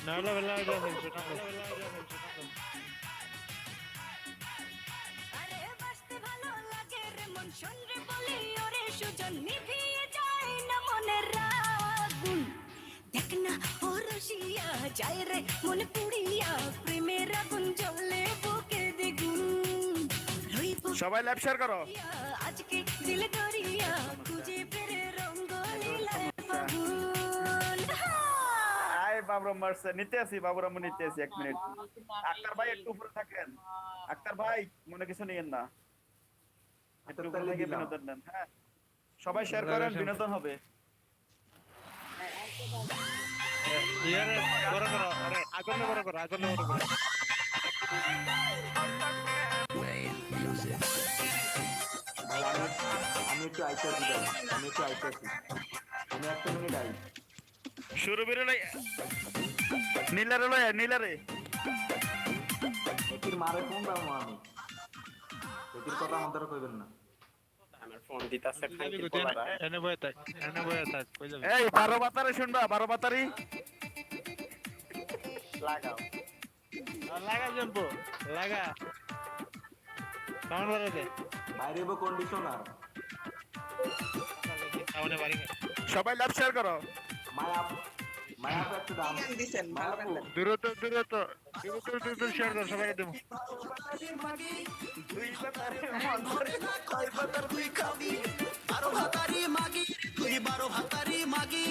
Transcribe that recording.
নাহলে বেলা যাবে সেটা আরে বাসতে ভালো লাগে রে মন শোন রে বলি ওরে সুজন নিভিয়ে যায় না মনের আগুন দেখ না ও রসিয়া যায় রে মন পুড়িয়া প্রেমের আগুন জ্বলে বুকে দ্বিগুণ রইব সবাই ল্যাব শেয়ার করো। আজকে দিল দরিয়া খুঁজে ফেরে রঙ্গলীলায় ফাগুন আয় বাবুরাম মারছে, নিতে আসি বাবুরাম নিতে আসি 1 মিনিট। আক্তার ভাই একটু উপরে থাকেন। আক্তার ভাই মনে কিছু নিয়েন না, একটু উপরে থেকে বিনোদন নেন। হ্যাঁ সবাই শেয়ার করেন, বিনোদন হবে। ইয়ারে বড় করো, আরে আগলে বড় করো, আগলে বড় করো। আমি একটু আইতাছি ভাই, আমি একটু আইতাছি, আমি 1 মিনিট আই। শুরু বেরোলে নীলারে লয়, নীলারে এটির মারে ফোন দাও আমি, এটির কথা আমাদের কইবেন না। আমার ফোন দিতাছে খাইতে পোলারা। এনে বয়ে থাক, এনে বয়ে থাক, কই যাবে? এই 12 বাতারে শুনবা, 12 বাতারি লাগাও। লাগা জম্পো, লাগা। সাউন্ড বাড়াই দে। বাইরে হইব কন্ডিশনার। সাউন্ডে বাড়ি কর। সবাই ল্যাব শেয়ার করো। মায়া মায়া একটা দাম দিছেন ভালো গান দেন। দূরত্ব দূরত্ব দূরত্ব শেয়ার কর, সবাইকে দেবো। দুই বাতারে মন করে কয় বাতার তুই খাবি 12 ভাতারি মাগি তুই 12 ভাতারি মাগি